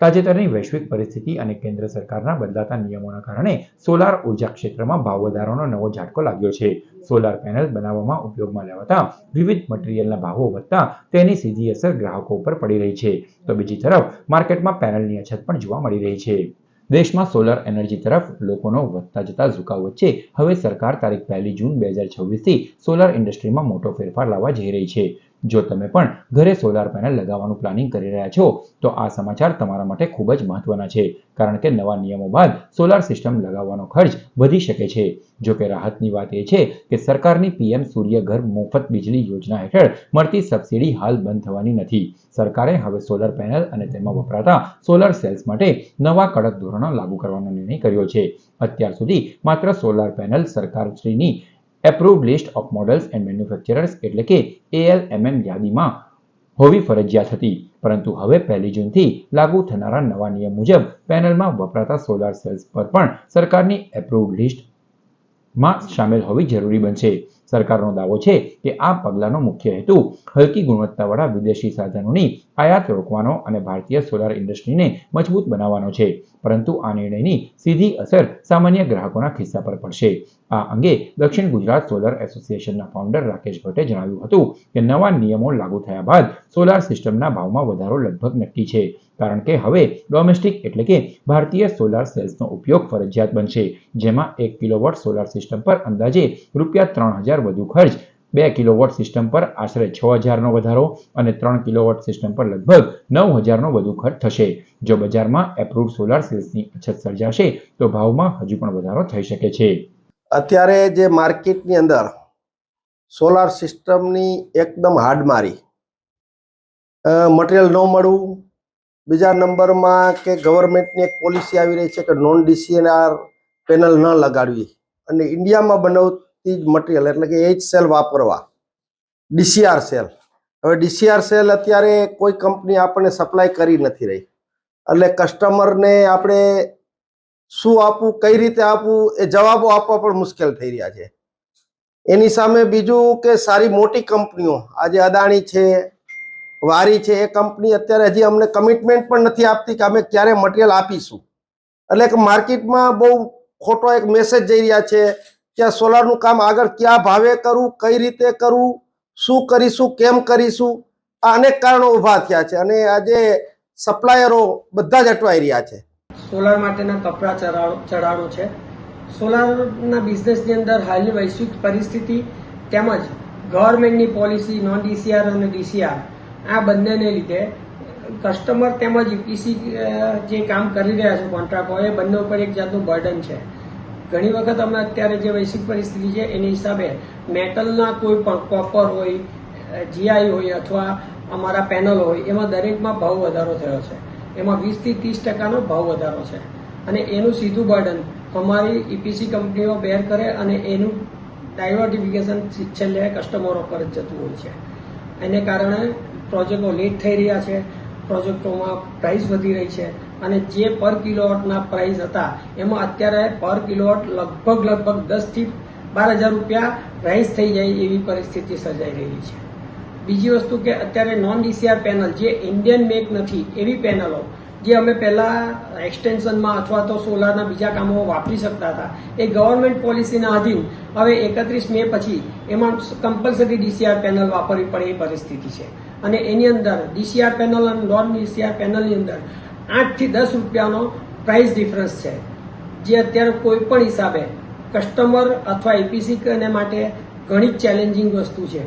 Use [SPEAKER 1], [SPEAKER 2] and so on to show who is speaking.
[SPEAKER 1] તાજેતરની વૈશ્વિક પરિસ્થિતિ અને કેન્દ્ર સરકારના બદલાતા નિયમોના કારણે સોલાર ઉર્જા ક્ષેત્રમાં ભાવ વધારાનો નવો ઝાટકો લાગ્યો છે. સોલાર પેનલ બનાવવામાં ઉપયોગમાં લેવાતા વિવિધ મટીરીયલના ભાવો વધતા તેની સીધી અસર ગ્રાહકો ઉપર પડી રહી છે. તો બીજી તરફ માર્કેટમાં પેનલની અછત પણ જોવા મળી રહી છે. દેશમાં સોલર એનર્જી તરફ લોકોનો વધતા જતા ઝુકાવ વચ્ચે હવે સરકાર તારીખ 1 જૂન 2026થી સોલર ઇન્ડસ્ટ્રીમાં મોટો ફેરફાર લાવવા જઈ રહી છે. જો તમે પણ ઘરે સોલાર પેનલ લગાવવાનું પ્લાનિંગ કરી રહ્યા છો તો આ સમાચાર તમારા માટે ખૂબ જ મહત્વના છે, કારણ કે નવા નિયમો બાદ સોલાર સિસ્ટમ લગાવવાનો ખર્ચ વધી શકે છે. જો કે રાહતની વાત એ છે કે સરકારની પીએમ સૂર્ય ઘર મફત વીજળી યોજના હેઠળ મળતી સબસિડી હાલ બંધ થવાની નથી. સરકારે હવે સોલર પેનલ અને તેમાં વપરાતા સોલર સેલ્સ માટે નવા કડક ધોરણો લાગુ કરવાનો નિર્ણય કર્યો છે. અત્યાર સુધી માત્ર સોલાર પેનલ સરકારશ્રીની approved list of models and manufacturers એટલે કે ALMM યાદીમાં હોવી ફરજિયાત હતી, પરંતુ હવે 1 જૂનથી લાગુ થનારા નવા નિયમ મુજબ પેનલમાં વપરાતા સોલાર સેલ્સ પર પણ સરકારની એપ્રુવ્ડ લિસ્ટમાં સામેલ હોવી જરૂરી બનશે. સરકારનો દાવો છે કે આ પગલાંનો મુખ્ય હેતુ હલકી ગુણવત્તાવાળા વિદેશી સાધનોની આયાત રોકવાનો અને ભારતીય સોલાર ઇન્ડસ્ટ્રીને મજબૂત બનાવવાનો છે, પરંતુ આ નિર્ણયની સીધી અસર સામાન્ય ગ્રાહકોના ખિસ્સા પર પડશે. આ અંગે દક્ષિણ ગુજરાત સોલર એસોસિએશનના ફાઉન્ડર રાકેશ ભટ્ટે જણાવ્યું હતું કે નવા નિયમો લાગુ થયા બાદ સોલાર સિસ્ટમના ભાવમાં વધારો લગભગ નક્કી છે, કારણ કે હવે ડોમેસ્ટિક એટલે કે ભારતીય સોલાર સેલ્સનો ઉપયોગ ફરજિયાત બનશે, જેમાં 1 કિલોવોટ સોલાર સિસ્ટમ પર અંદાજે ₹3000 વધુ ખર્ચ, 2 કિલોવોટ સિસ્ટમ પર આશરે 6000નો વધારો અને 3 કિલોવોટ સિસ્ટમ પર લગભગ 9000નો વધુ ખર્ચ થશે. જો બજારમાં એપ્રુવ્ડ સોલાર સેલ્સની અછત સર્જાશે તો ભાવમાં હજુ પણ વધારો થઈ શકે છે.
[SPEAKER 2] અત્યારે જે માર્કેટની અંદર સોલાર સિસ્ટમની એકદમ હાડમારી, મટીરિયલ ન મળવું, બીજા નંબરમાં કે ગવર્મેન્ટની એક પોલિસી આવી રહી છે કે નોન DCR પેનલ ન લગાડવી અને ઇન્ડિયામાં બનાવતી જ મટીરિયલ એટલે કે એચ સેલ વાપરવા, DCR સેલ. હવે DCR સેલ અત્યારે કોઈ કંપની આપણને સપ્લાય કરી નથી રહી, એટલે કસ્ટમરને આપણે શું આપવું, કઈ રીતે આપવું એ જવાબો આપવા પણ મુશ્કેલ થઈ રહ્યા છે. એની સામે બીજું કે સારી મોટી કંપનીઓ આજે અદાણી છે, વારી છે, એ કંપની અત્યારે હજી અમને કમિટમેન્ટ પણ નથી આપતી કે અમે ક્યારે મટીરિયલ આપીશું. એટલે કે માર્કેટમાં બહુ ખોટો એક મેસેજ જઈ રહ્યા છે કે આ સોલારનું કામ આગળ કયા ભાવે કરવું, કઈ રીતે કરવું, શું કરીશું, કેમ કરીશું, આ અનેક કારણો ઊભા થયા છે અને આજે સપ્લાયરો બધા જ અટવાઈ રહ્યા છે.
[SPEAKER 3] સોલાર માટેના કપરા ચઢાણો છે. સોલારના બિઝનેસની અંદર હાલની વૈશ્વિક પરિસ્થિતિ તેમજ ગવર્મેન્ટની પોલિસી નોન DCR અને DCR આ બંનેને લીધે કસ્ટમર તેમજ EPC જે કામ કરી રહ્યા છે કોન્ટ્રાક્ટો, એ બંને ઉપર એક જાતનું બર્ડન છે. ઘણી વખત અમે અત્યારે જે વૈશ્વિક પરિસ્થિતિ છે એની હિસાબે મેટલના કોઈ પણ કોપર હોય, GI હોય અથવા અમારા પેનલ હોય, એમાં દરેકમાં ભાવ વધારો થયો છે. એમાં 20 થી 30% ભાવ વધારો છે અને એનું સીધું બર્ડન અમારી EPC કંપનીઓ બેર કરે અને એનું ડાયવર્ટિફિકેશન છેલ્લે કસ્ટમરો પર જ જતું હોય છે. એને કારણે પ્રોજેક્ટો લેટ થઈ રહ્યા છે, પ્રોજેક્ટોમાં પ્રાઇસ વધી રહી છે અને જે પર કિલોવોટના પ્રાઇસ હતા એમાં અત્યારે પર કિલોવોટ લગભગ 10 થી 12000 રૂપિયા પ્રાઇસ થઈ જાય એવી પરિસ્થિતિ સર્જાઈ રહી છે. બીજી વસ્તુ કે અત્યારે નોન DCR પેનલ જે ઇન્ડિયન મેક નથી એવી પેનલો જે અમે પહેલા એક્સટેન્શનમાં અથવા તો સોલારના બીજા કામોમાં વાપરી શકતા હતા, એ ગવર્મેન્ટ પોલિસીના આધીન હવે 31 મે પછી એમાં કમ્પલસરી DCR પેનલ વાપરવી પડે એ પરિસ્થિતિ છે અને એની અંદર DCR પેનલ અને નોન DCR પેનલની અંદર 8 થી 10 રૂપિયાનો પ્રાઇસ ડિફરન્સ છે, જે અત્યારે કોઈ પણ હિસાબે કસ્ટમર અથવા EPC માટે ઘણી જ ચેલેન્જિંગ વસ્તુ છે.